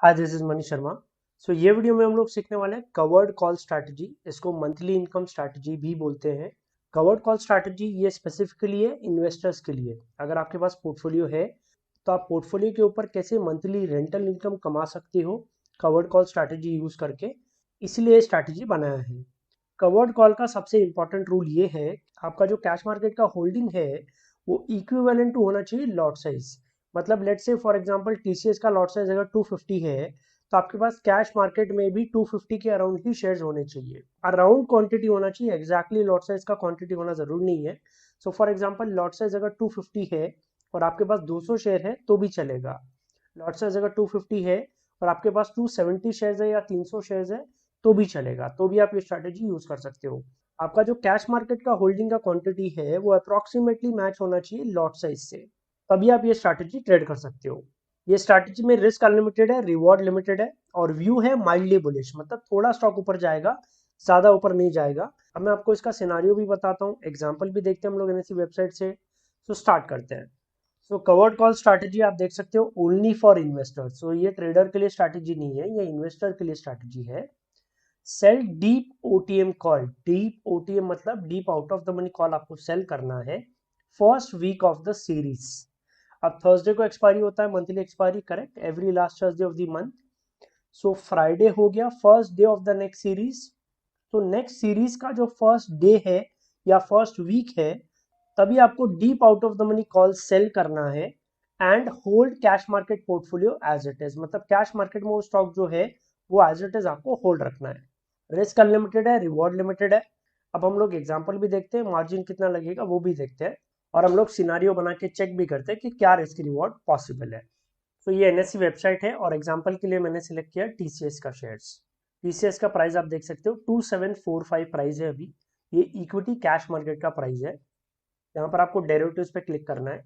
आज this is Manish Sharma. ये video में हम लोग सीखने वाले हैं कवर्ड कॉल स्ट्रैटेजी। इसको मंथली इनकम स्ट्रैटेजी भी बोलते हैं। कवर्ड कॉल स्ट्रैटेजी ये स्पेसिफिकली है इन्वेस्टर्स के लिए। अगर आपके पास पोर्टफोलियो है तो आप पोर्टफोलियो के ऊपर कैसे मंथली रेंटल इनकम कमा सकते हो कवर्ड कॉल स्ट्रैटेजी यूज करके, इसलिए स्ट्रैटेजी बनाया है। कवर्ड कॉल का सबसे इंपॉर्टेंट रूल ये है, आपका जो कैश मार्केट का होल्डिंग है वो इक्विवेलेंट टू होना चाहिए लॉट साइज। मतलब लेट से फॉर एग्जांपल टीसीएस का लॉट साइज अगर 250 है तो आपके पास कैश मार्केट में भी 250 के अराउंड ही शेयर्स होने चाहिए। अराउंड क्वांटिटी होना चाहिए, एग्जैक्टली लॉट साइज का क्वांटिटी होना जरूरी नहीं है। So for example lot size अगर 250 है और आपके पास 200 शेयर है तो भी चलेगा। लॉट साइज अगर 250 है और आपके पास 270 शेयर्स है या 300 शेयर्स है तो भी चलेगा, तो भी आप ये स्ट्रैटेजी यूज कर सकते हो। आपका जो कैश मार्केट का होल्डिंग का क्वांटिटी है वो अप्रोक्सीमेटली मैच होना चाहिए लॉट साइज से, तभी आप ये स्ट्रैटेजी ट्रेड कर सकते हो। ये स्ट्रैटेजी में रिस्क अनलिमिटेड है, रिवॉर्ड लिमिटेड है और व्यू है माइल्डली बुलिश, मतलब थोड़ा स्टॉक ऊपर जाएगा, ज्यादा ऊपर नहीं जाएगा। अब मैं आपको इसका सिनारियो भी बताता हूँ, एग्जाम्पल भी देखते हैं हम लोग एनएससी वेबसाइट से। स्टार्ट करते हैं। कवर्ड कॉल स्ट्रैटेजी आप देख सकते हो ओनली फॉर इन्वेस्टर। ये ट्रेडर के लिए स्ट्रैटेजी नहीं है, ये इन्वेस्टर के लिए स्ट्रैटेजी है। Sell deep OTM call. Deep OTM मतलब deep out of the money call आपको सेल करना है first week of the series. अब थर्सडे को एक्सपायरी होता है, monthly expiry, correct, every last Thursday of the month. Friday हो गया first day of the next series. तो नेक्स्ट सीरीज का जो फर्स्ट डे है या फर्स्ट वीक है तभी आपको deep out of the money call sell करना है and hold cash market portfolio as it is. मतलब कैश मार्केट में वो स्टॉक जो है वो एज इट इज आपको होल्ड रखना है। रिस्क अनलिमिटेड है, रिवॉर्ड लिमिटेड है। अब हम लोग एग्जांपल भी देखते हैं, मार्जिन कितना लगेगा वो भी देखते हैं और हम लोग सिनारियो बना के चेक भी करते हैं कि क्या रिस्क रिवॉर्ड पॉसिबल है। ये एनएससी वेबसाइट है और एग्जांपल के लिए मैंने सिलेक्ट किया टीसीएस का शेयर्स। टीसीएस का प्राइस आप देख सकते हो 2745 प्राइस है अभी। ये इक्विटी कैश मार्केट का प्राइस है। यहाँ पर आपको डेरिवेटिव्स पे क्लिक करना है।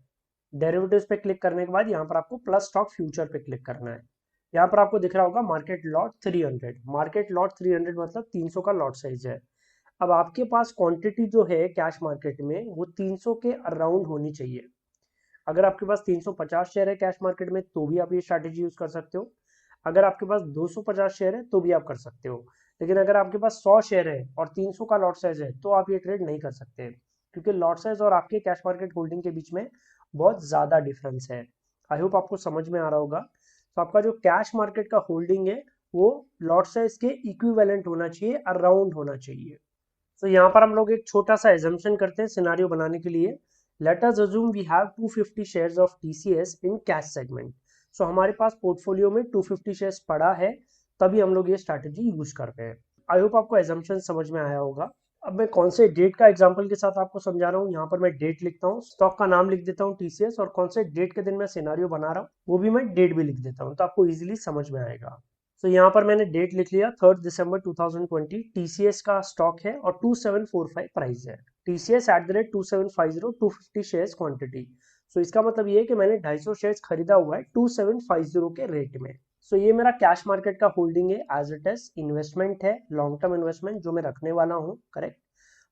डेरिवेटिव्स पे क्लिक करने के बाद यहाँ पर आपको प्लस स्टॉक फ्यूचर पे क्लिक करना है। यहाँ पर आपको दिख रहा होगा मार्केट लॉट 300। मार्केट लॉट 300 मतलब 300 का लॉट साइज है। अब आपके पास क्वांटिटी जो है कैश मार्केट में वो 300 के अराउंड होनी चाहिए। अगर आपके पास 350 शेयर है कैश मार्केट में तो भी आप ये स्ट्रैटेजी यूज कर सकते हो। अगर आपके पास 250 शेयर है तो भी आप कर सकते हो। लेकिन अगर आपके पास 100 शेयर है और 300 का लॉट साइज है तो आप ये ट्रेड नहीं कर सकते, क्योंकि लॉट साइज और आपके कैश मार्केट होल्डिंग के बीच में बहुत ज्यादा डिफरेंस है। आई होप आपको समझ में आ रहा होगा। तो आपका जो कैश मार्केट का होल्डिंग है वो लॉट साइज के इक्विवेलेंट होना चाहिए, अराउंड होना चाहिए। यहाँ पर हम लोग एक छोटा सा एजम्पशन करते हैं सिनारियो बनाने के लिए। Let us assume we have 250 shares of TCS in cash segment. हमारे पास पोर्टफोलियो में 250 शेयर्स पड़ा है, तभी हम लोग ये स्ट्रैटेजी यूज कर रहे हैं। आई होप आपको एजम्पशन समझ में आया होगा। अब मैं कौन से डेट का एग्जांपल के साथ आपको समझा रहा हूँ, यहाँ पर मैं डेट लिखता हूँ, स्टॉक का नाम लिख देता हूँ टीसीएस, और कौन से डेट के दिन मैं सिनारियो बना रहा हूँ वो भी मैं डेट भी लिख देता हूँ, तो आपको इजिली समझ में आएगा। यहाँ पर मैंने डेट लिख लिया 3 दिसंबर 2020। टीसीएस का स्टॉक है और 2745 प्राइस है। TCS @2750 250 shares quantity. इसका मतलब ये है कि मैंने 250 शेयर्स खरीदा हुआ है 2750 के रेट में। ये मेरा कैश मार्केट का होल्डिंग है, एज इट इज इन्वेस्टमेंट है, लॉन्ग टर्म इन्वेस्टमेंट जो मैं रखने वाला हूँ, करेक्ट।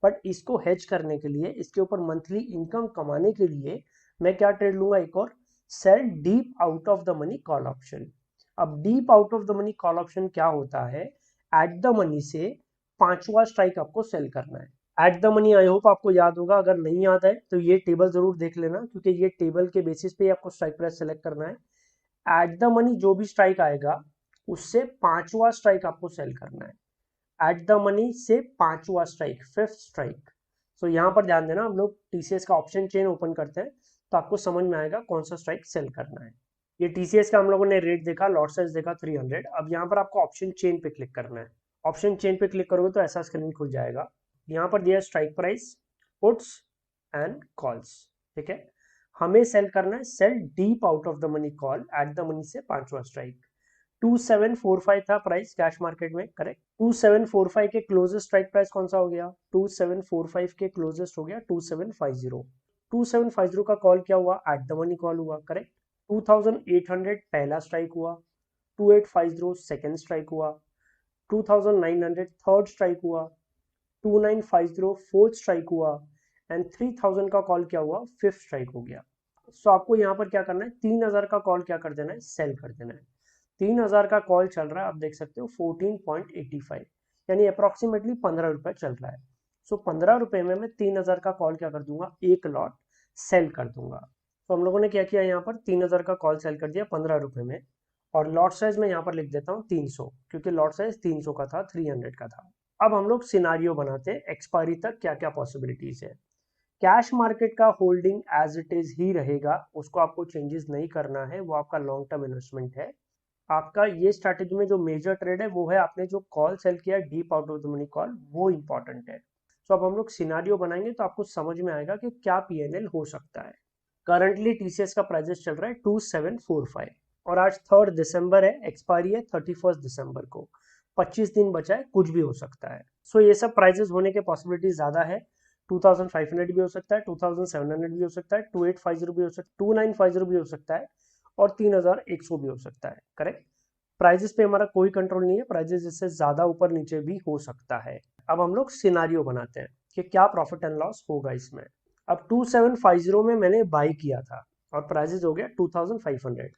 बट इसको हेज करने के लिए, इसके ऊपर मंथली इनकम कमाने के लिए मैं क्या ट्रेड लूंगा, एक और sell deep out of the money call option. अब deep out of the money call option क्या होता है, एट द मनी से पांचवा स्ट्राइक आपको सेल करना है। Eight the money I hope आपको याद होगा, अगर नहीं याद है तो ये टेबल जरूर देख लेना, क्योंकि ये टेबल के बेसिस पे आपको स्ट्राइक प्राइस सेलेक्ट करना है। एट द मनी जो भी स्ट्राइक आएगा उससे पांचवा स्ट्राइक आपको सेल करना है। एट द मनी से पांचवा स्ट्राइक, फिफ्थ स्ट्राइक। यहाँ पर ध्यान देना, हम लोग टीसीएस का ऑप्शन चेन ओपन करते हैं तो आपको समझ में आएगा कौन सा स्ट्राइक सेल करना है। ये टीसीएस का हम लोगों ने रेट देखा, लॉट साइज देखा 300। अब यहाँ पर आपको ऑप्शन चेन पे क्लिक करना है। ऑप्शन चेन पे क्लिक करोगे तो ऐसा स्क्रीन खुल जाएगा। यहाँ पर दिया strike price, puts and calls, ठीक है। हमें सेल करना है sell deep out of the money call at the money से पांचवा स्ट्राइक। 2745 था प्राइस कैश मार्केट में, करेक्ट। 2745 के क्लोजेस्ट स्ट्राइक प्राइस कौन सा हो गया, 2745 के क्लोजेस्ट हो गया 2750। 2750 का कॉल क्या हुआ, एट द मनी कॉल हुआ, करेक्ट। 2800 पहला स्ट्राइक हुआ, 2850 सेकेंड स्ट्राइक हुआ, 2900 थर्ड स्ट्राइक हुआ, 2950 फोर्थ स्ट्राइक हुआ एंड 3000 का कॉल क्या हुआ, फिफ्थ स्ट्राइक हो गया। आपको यहाँ पर क्या करना है, 3000 का कॉल क्या कर देना है, सेल कर देना है। 3000 का कॉल चल रहा है, आप देख सकते हो 14.85, यानी अप्रोक्सीमेटली 15 रुपए चल रहा है। सो 15 रुपए में मैं 3000 का कॉल क्या कर दूंगा, एक लॉट सेल कर दूंगा। तो हम लोगों ने क्या किया, यहाँ पर 3000 का कॉल सेल कर दिया 15 रुपए में, और लॉट साइज में यहाँ पर लिख देता हूँ 300, क्योंकि लॉट साइज 300 का था, 300 का था। अब हम लोग सिनारियो बनाते हैं एक्सपायरी तक क्या क्या पॉसिबिलिटीज है। कैश मार्केट का होल्डिंग एज इट इज ही रहेगा, उसको आपको चेंजेस नहीं करना है, वो आपका लॉन्ग टर्म इन्वेस्टमेंट है। आपका ये स्ट्रैटेजी में जो मेजर ट्रेड है वो है आपने जो कॉल सेल किया deep out of the money call, वो इंपॉर्टेंट है। तो अब हम लोग सिनारियो बनाएंगे तो आपको समझ में आएगा कि क्या पीएनएल हो सकता है। करंटली टीसीएस का प्राइस चल रहा है 2745, और आज 3 दिसंबर है, एक्सपायरी है 31 दिसंबर को, 25 दिन बचा है, कुछ भी हो सकता है। सो ये सब प्राइजेस होने के पॉसिबिलिटी ज्यादा है। 2500 भी हो सकता है, 2700 भी हो सकता है, 2850 भी हो सकता है, 2950 भी हो सकता है, और 3100 भी हो सकता है। करेक्ट। प्राइजेस पे हमारा कोई कंट्रोल नहीं है, प्राइजेस इससे ज्यादा ऊपर नीचे भी हो सकता है। अब हम लोग सिनारियो बनाते हैं कि क्या प्रॉफिट एंड लॉस होगा इसमें। अब 2750 में मैंने बाई किया था और प्राइजेस हो गया 2500,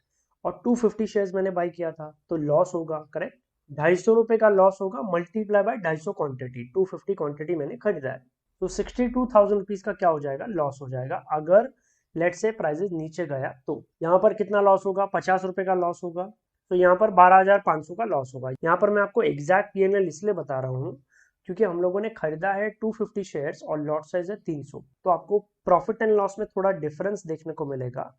और 250 शेयर्स मैंने बाई किया था, तो लॉस होगा। करेक्ट। 250 रुपए का लॉस होगा, मल्टीप्लाई बाय 250 क्वांटिटी, 250 क्वांटिटी मैंने खरीदा है, तो 62,000 रुपीज का क्या हो जाएगा, लॉस हो जाएगा। अगर लेट से प्राइजेस नीचे गया तो यहाँ पर कितना लॉस होगा, 50 रुपए का लॉस होगा, तो यहाँ पर 12,500 का लॉस होगा। यहाँ पर मैं आपको एग्जैक्ट पीएनएल इसलिए बता रहा हूँ क्योंकि हम लोगों ने खरीदा है 250 शेयर्स और लॉट साइज है 300, तो आपको प्रॉफिट एंड लॉस में थोड़ा डिफरेंस देखने को मिलेगा।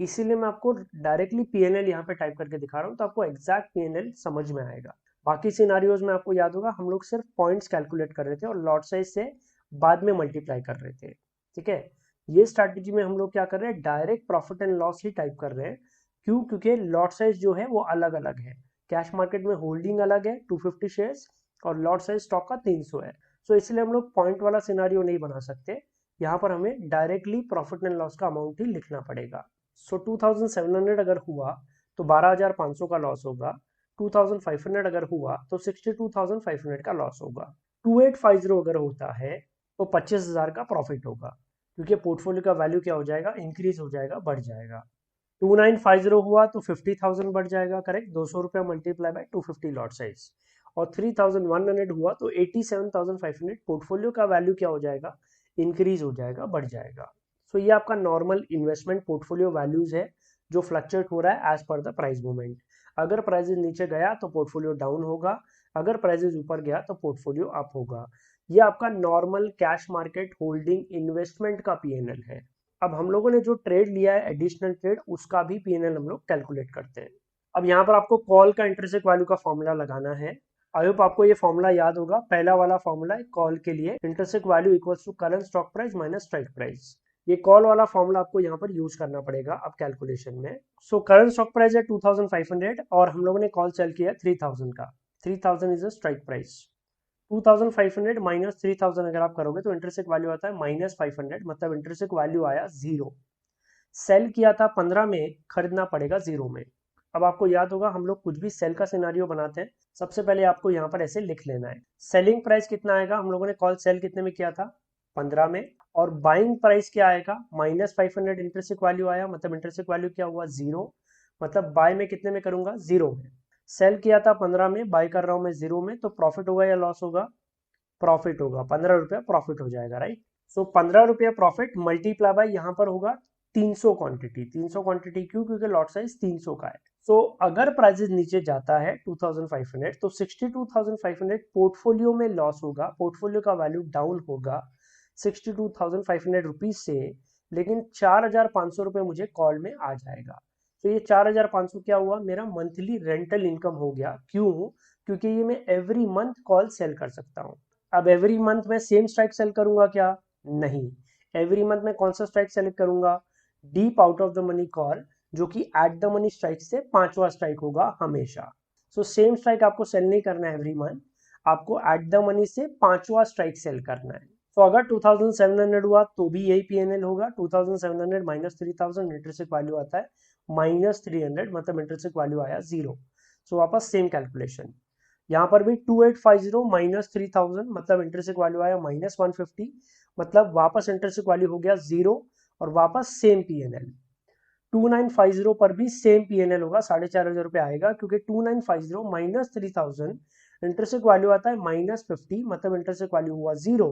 इसीलिए मैं आपको डायरेक्टली पीएनएल यहाँ पे टाइप करके दिखा रहा हूँ, तो आपको एग्जैक्ट पीएनएल समझ में आएगा। बाकी सिनारियोज में आपको याद होगा हम लोग सिर्फ पॉइंट्स कैलकुलेट कर रहे थे और लॉट साइज से बाद में मल्टीप्लाई कर रहे थे। ठीक है, ये स्ट्रैटेजी में हम लोग क्या कर रहे हैं, direct profit and loss he type कर रहे हैं। क्यों? क्योंकि लॉट साइज जो है वो अलग अलग है। कैश मार्केट में होल्डिंग अलग है 250 शेयर्स, और लॉट साइज स्टॉक का 300 है। सो इसलिए हम लोग पॉइंट वाला सिनारियो नहीं बना सकते, यहाँ पर हमें डायरेक्टली प्रॉफिट एंड लॉस का अमाउंट ही लिखना पड़ेगा। सो 2700 अगर हुआ तो 12,500 का लॉस होगा, 2500 अगर हुआ तो 62,500 का लॉस होगा, 2850 अगर होता है तो 25,000 का प्रॉफिट होगा, क्योंकि पोर्टफोलियो का वैल्यू क्या हो जाएगा, इंक्रीज हो जाएगा, बढ़ जाएगा। 2950 हुआ तो 50,000 बढ़ जाएगा। करेक्ट, 200 रुपया मल्टीप्लाई बाय 250 लॉट साइज, और 3100 हुआ तो 87,500 पोर्टफोलियो का वैल्यू क्या हो जाएगा, इंक्रीज हो जाएगा, बढ़ जाएगा। सो ये आपका नॉर्मल इन्वेस्टमेंट पोर्टफोलियो वैल्यूज है जो फ्लक्चुएट हो रहा है as per the price movement. अगर प्राइजेस नीचे गया तो पोर्टफोलियो डाउन होगा, अगर प्राइजेस ऊपर गया तो पोर्टफोलियो अप होगा। ये आपका normal cash market holding investment का पीएनएल है। अब हम लोगों ने जो ट्रेड लिया है एडिशनल ट्रेड, उसका भी पीएनएल हम लोग कैलकुलेट करते हैं। अब यहाँ पर आपको कॉल का इंटरेस्ट वैल्यू का फॉर्मूला लगाना है। आई होप आपको ये फॉर्मूला याद होगा। पहला वाला फॉर्मूला है कॉल के लिए, interest value equals to current stock price minus strike price. ये कॉल वाला फॉर्मूला आपको यहाँ पर यूज करना पड़ेगा अब कैलकुलेशन में। सो करंट स्टॉक प्राइस है 2500 और हम लोगों ने कॉल सेल किया 3000 का, 3000 is a strike price. 2500 minus 3000 अगर आप करोगे तो इंटरेस्ट वैल्यू आता है -500, मतलब इंटरेस्ट वैल्यू आया 0। सेल किया था 15 में, खरीदना पड़ेगा 0 में। अब आपको याद होगा हम लोग कुछ भी सेल का सिनारियो बनाते हैं, सबसे पहले आपको यहाँ पर ऐसे लिख लेना है, सेलिंग प्राइस कितना आएगा, हम लोगों ने कॉल सेल कितने में किया था, 15 में, और बाइंग प्राइस क्या आएगा, -500 इंटरेस्ट वैल्यू आया, मतलब इंटरेस्ट वैल्यू क्या हुआ 0, मतलब बाय में कितने में करूंगा, 0 में। सेल किया था 15 में, बाय कर रहा हूं मैं 0 में, तो प्रॉफिट होगा या लॉस होगा, प्रॉफिट होगा, 15 रुपया प्रॉफिट हो जाएगा, राइट। सो 15 रुपया प्रॉफिट मल्टीप्लाई बाय यहाँ पर होगा 300 क्वांटिटी। 300 क्वांटिटी क्यों, क्योंकि लॉट साइज 300 का है। सो अगर प्राइसेस नीचे जाता है 2500 तो 62,500 पोर्टफोलियो में लॉस होगा, पोर्टफोलियो का वैल्यू डाउन होगा 62,500 रुपीज से, लेकिन 4,500 रुपए मुझे कॉल में आ जाएगा। तो ये 4,500 क्या हुआ, मेरा मंथली रेंटल इनकम हो गया। क्यों? क्योंकि ये मैं एवरी मंथ कॉल सेल कर सकता हूँ। अब एवरी मंथ मैं सेम स्ट्राइक सेल करूंगा क्या, नहीं। एवरी मंथ मैं कौन सा स्ट्राइक सेलेक्ट करूंगा, deep out of the money call, जो कि एट द मनी स्ट्राइक से 5वां स्ट्राइक होगा हमेशा। सो सेम स्ट्राइक आपको सेल नहीं करना है एवरी मंथ, आपको एट द मनी से 5वां स्ट्राइक सेल करना है। तो अगर 2700 हुआ तो भी यही पीएनएल होगा, 2700 माइनस 3000 इंटरेस्ट वैल्यू आता है -300, मतलब इंटरेस्ट वैल्यू आया 0। सो वापस सेम कैलकुलेशन, यहाँ पर भी 2850 माइनस 3000, मतलब इंटरेस्ट वैल्यू आया -150, मतलब वापस इंटरेस्ट वैल्यू हो गया 0, और वापस सेम पीएनएल। 2950 पर भी सेम पीएनएल होगा, 4,500 रुपये आएगा, क्योंकि 2950 माइनस 3000 इंटरेस्ट वैल्यू आता है -50, मतलब इंटरेस्ट वैल्यू हुआ 0,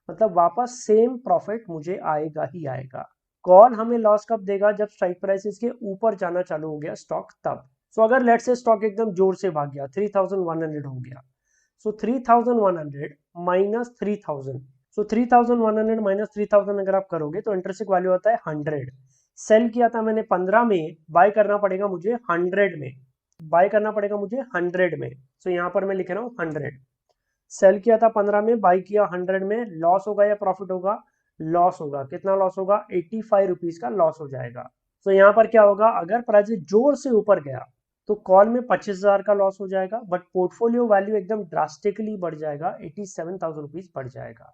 मतलब वापस सेम प्रॉफिट मुझे आएगा ही आएगा। कॉल हमें लॉस कब देगा? जब स्ट्राइक प्राइस इसके ऊपर जाना चालू हो गया स्टॉक तब। सो अगर लेट्स से स्टॉक एकदम जोर से भाग गया, 3100 हो गया, सो 3100 माइनस 3000, सो 3100 माइनस 3000 अगर आप करोगे तो इंटरेस्ट वैल्यू आता है 100। सेल किया था मैंने 15 में, बाय करना पड़ेगा मुझे 100 में, बाय करना पड़ेगा मुझे 100 में। सो यहाँ पर मैं लिख रहा हूँ 100। सेल किया था 15 में, बाई किया 100 में, लॉस होगा या प्रॉफिट होगा? लॉस होगा। कितना लॉस होगा? 85 रुपीज का लॉस हो जाएगा। तो यहाँ पर क्या होगा, अगर प्राइस जोर से ऊपर गया तो कॉल में 25,000 का लॉस हो जाएगा, बट पोर्टफोलियो वैल्यू एकदम ड्रास्टिकली बढ़ जाएगा, 87,000 रुपीज बढ़ जाएगा।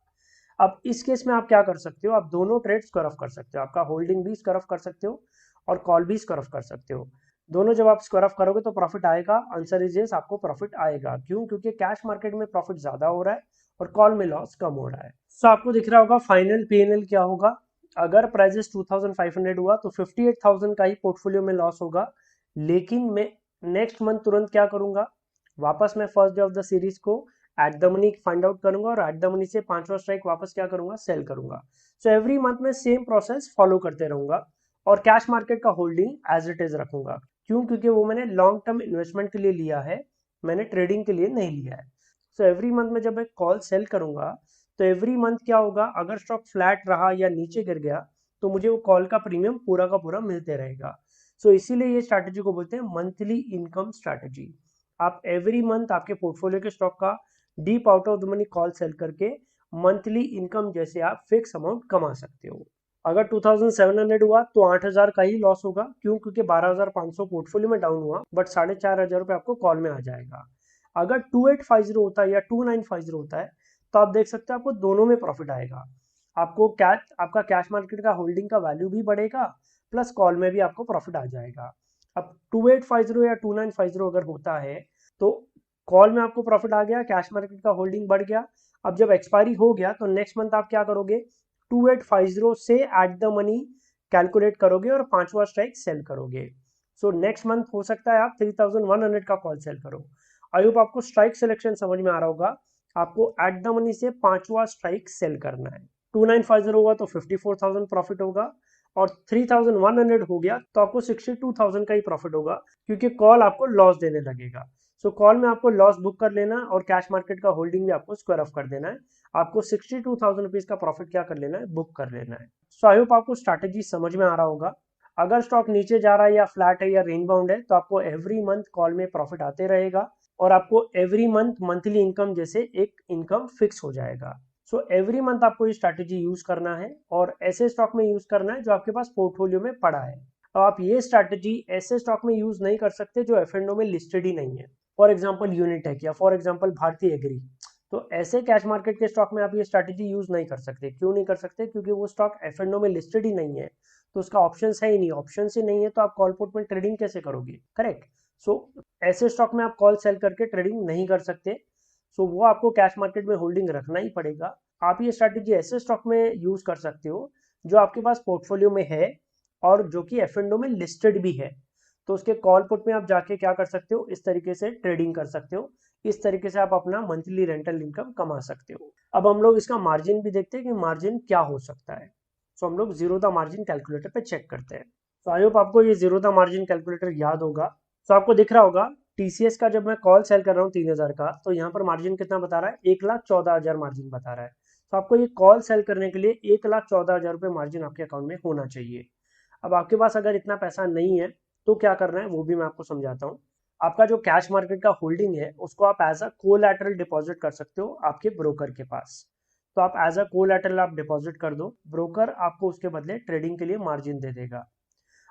अब इस केस में आप क्या कर सकते हो? आप दोनों ट्रेड स्क्वायर ऑफ कर सकते हो, आपका होल्डिंग भी स्क्वायर ऑफ कर सकते हो और कॉल भी स्क्वायर ऑफ कर सकते हो। दोनों जब आप स्क्वायर ऑफ करोगे तो प्रॉफिट आएगा। आंसर इज यस, आपको प्रॉफिट आएगा। क्यों? क्योंकि कैश मार्केट में प्रॉफिट ज्यादा हो रहा है और कॉल में लॉस कम हो रहा है। सो आपको दिख रहा होगा फाइनल पीएनएल क्या होगा। अगर प्राइजेस 2500 हुआ तो 58,000 का ही पोर्टफोलियो में लॉस होगा, लेकिन मैं नेक्स्ट मंथ तुरंत क्या करूंगा, वापस मैं first day of the series को at the money find out करूंगा और एट द मनी से 5वां स्ट्राइक वापस क्या करूंगा, सेल करूंगा। सो एवरी मंथ में सेम प्रोसेस फॉलो करते रहूंगा और कैश मार्केट का होल्डिंग एज इट इज रखूंगा। क्यों? क्योंकि वो मैंने लॉन्ग टर्म इन्वेस्टमेंट के लिए लिया है, मैंने ट्रेडिंग के लिए नहीं लिया है। सो एवरी मंथ में जब मैं कॉल सेल करूंगा तो एवरी मंथ क्या होगा, अगर स्टॉक फ्लैट रहा या नीचे गिर गया तो मुझे वो कॉल का प्रीमियम पूरा का पूरा मिलते रहेगा। सो इसीलिए ये स्ट्रैटेजी को बोलते हैं मंथली इनकम स्ट्रैटेजी। आप एवरी मंथ आपके पोर्टफोलियो के स्टॉक का deep out of the money call cell करके मंथली इनकम जैसे आप फिक्स अमाउंट कमा सकते हो। अगर 2700 हुआ तो 8000 का ही लॉस होगा। क्यों? क्योंकि 12500 पोर्टफोलियो में डाउन हुआ, बट 4500 रुपये आपको कॉल में आ जाएगा। अगर 2850 होता है या 2950 होता है तो आप देख सकते हो आपको दोनों में प्रॉफिट आएगा। आपका कैश मार्केट का होल्डिंग का वैल्यू भी बढ़ेगा, प्लस कॉल में भी आपको प्रॉफिट आ जाएगा। अब 2850 या 2950 अगर होता है तो कॉल में आपको प्रॉफिट आ गया, कैश मार्केट का होल्डिंग बढ़ गया। अब जब एक्सपायरी हो गया तो नेक्स्ट मंथ आप क्या करोगे, 2850 से एट द मनी कैलकुलेट करोगे और 5वां स्ट्राइक सेल करोगे। सो नेक्स्ट मंथ हो सकता है आप 3100 का कॉल सेल करो। आई होप आपको स्ट्राइक सिलेक्शन समझ में आ रहा होगा। आपको एट द मनी से 5वां स्ट्राइक सेल करना है। 2950 होगा तो 54,000 प्रॉफिट होगा और 3100 हो गया तो आपको 62,000 का ही प्रॉफिट होगा, क्योंकि कॉल आपको लॉस देने लगेगा। सो कॉल में आपको लॉस बुक कर लेना और कैश मार्केट का होल्डिंग भी आपको स्क्वायर ऑफ कर देना है। आपको 62,000 रुपीज का प्रॉफिट क्या कर लेना है, बुक कर लेना है। सो आई होप आपको स्ट्रैटेजी समझ में आ रहा होगा। अगर स्टॉक नीचे जा रहा है या फ्लैट है या रेन बाउंड है तो आपको एवरी मंथ कॉल में प्रॉफिट आते रहेगा और आपको एवरी मंथ मंथली इनकम जैसे एक इनकम फिक्स हो जाएगा। सो एवरी मंथ आपको ये स्ट्रैटेजी यूज करना है और ऐसे स्टॉक में यूज करना है जो आपके पास पोर्टफोलियो में पड़ा है। अब आप ये स्ट्रैटेजी ऐसे स्टॉक में यूज नहीं कर सकते जो एफ&ओ में लिस्टेड ही नहीं है। फॉर एग्जाम्पल यूनिटेक या फॉर एग्जाम्पल भारतीय एग्री, तो ऐसे कैश मार्केट के स्टॉक में आप ये स्ट्रैटेजी यूज नहीं कर सकते। क्यों नहीं कर सकते? क्योंकि वो स्टॉक एफ&ओ में लिस्टेड ही नहीं है, तो उसका ऑप्शन है ही नहीं। ऑप्शन ही नहीं है तो आप कॉल पुट में ट्रेडिंग कैसे करोगे? करेक्ट। सो ऐसे स्टॉक में आप कॉल सेल करके ट्रेडिंग नहीं कर सकते। सो वो आपको कैश मार्केट में होल्डिंग रखना ही पड़ेगा। आप ये स्ट्रैटेजी ऐसे स्टॉक में यूज कर सकते हो जो आपके पास पोर्टफोलियो में है और जो कि एफ&ओ में लिस्टेड भी है। तो उसके कॉल पुट में आप जाके क्या कर सकते हो, इस तरीके से ट्रेडिंग कर सकते हो। इस तरीके से आप अपना मंथली रेंटल इनकम कमा सकते हो। अब हम लोग इसका मार्जिन भी देखते हैं कि मार्जिन क्या हो सकता है। सो हम लोग जीरो द मार्जिन कैलकुलेटर पे चेक करते हैं। तो आई होप आपको ये जीरो द मार्जिन कैलकुलेटर याद होगा। तो आपको दिख रहा होगा टीसीएस का जब मैं कॉल सेल कर रहा हूँ 3000 का, तो यहाँ पर मार्जिन कितना बता रहा है, 1,14,000 मार्जिन बता रहा है। तो आपको ये कॉल सेल करने के लिए 1,14,000 रुपये मार्जिन आपके अकाउंट में होना चाहिए। अब आपके पास अगर इतना पैसा नहीं है तो क्या करना है वो भी मैं आपको समझाता हूँ। आपका जो कैश मार्केट का होल्डिंग है उसको आप एज अ कोलैटरल डिपॉजिट कर सकते हो आपके ब्रोकर के पास। तो आप एज अ कोलैटरल आप डिपॉजिट कर दो, ब्रोकर आपको उसके बदले ट्रेडिंग के लिए मार्जिन दे देगा।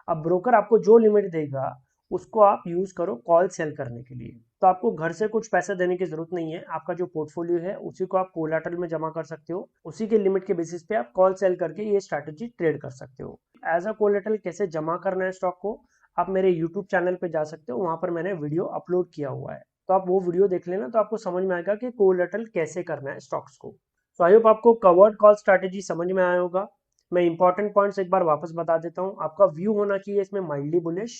अब ब्रोकर आपको जो लिमिट देगा उसको आप यूज करो कॉल सेल करने के लिए। तो आपको घर से कुछ पैसा देने की जरूरत नहीं है। आपका जो पोर्टफोलियो है उसी को आप कोलैटरल में जमा कर सकते हो, उसी के लिमिट के बेसिस पे आप कॉल सेल करके ये स्ट्रैटेजी ट्रेड कर सकते हो। एज अ कोलैटरल कैसे जमा करना है स्टॉक को, आप मेरे यूट्यूब चैनल पे जा सकते हो, वहां पर मैंने वीडियो अपलोड किया हुआ है। तो आप वो वीडियो देख लेना, तो आपको समझ में आएगा कि कोलैटरल कैसे करना है स्टॉक्स को। तो आई होप आपको कवर्ड कॉल स्ट्रैटेजी समझ में आया होगा। मैं इंपॉर्टेंट पॉइंट्स एक बार वापस बता देता हूँ। आपका व्यू होना चाहिए इसमें माइल्डली बुलिश,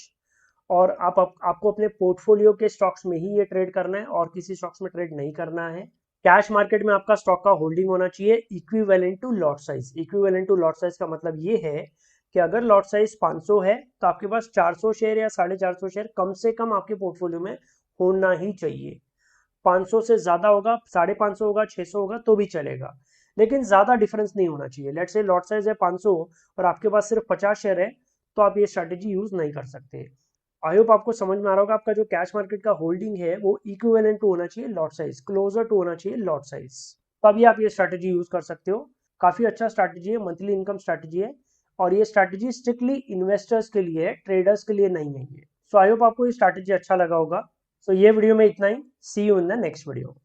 और आपको अपने पोर्टफोलियो के स्टॉक्स में ही ये ट्रेड करना है और किसी स्टॉक्स में ट्रेड नहीं करना है। कैश मार्केट में आपका स्टॉक का होल्डिंग होना चाहिए equivalent to lot size. Equivalent to lot size का मतलब ये है कि अगर लॉट साइज 500 है तो आपके पास 400 शेयर या 450 शेयर कम से कम आपके पोर्टफोलियो में होना ही चाहिए। 500 से ज्यादा होगा, 550 होगा, 600 होगा तो भी चलेगा, लेकिन ज्यादा डिफरेंस नहीं होना चाहिए। लेट्स से लॉट साइज है 500 और आपके पास सिर्फ 50 शेयर है, तो आप ये स्ट्रैटेजी यूज नहीं कर सकते। आई होप आपको समझ में आ रहा होगा। आपका जो कैश मार्केट का होल्डिंग है वो इक्विवेलेंट टू होना चाहिए लॉट साइज, क्लोजर टू होना चाहिए लॉट साइज, तभी आप ये स्ट्रैटेजी यूज कर सकते हो। काफी अच्छा स्ट्रैटेजी है, मंथली इनकम स्ट्रैटेजी है, और ये स्ट्रैटेजी स्ट्रिक्टली इन्वेस्टर्स के लिए है, ट्रेडर्स के लिए नहीं है ये। सो आई होप आपको ये स्ट्रैटेजी अच्छा लगा होगा। सो ये वीडियो में इतना ही। See you in the next video.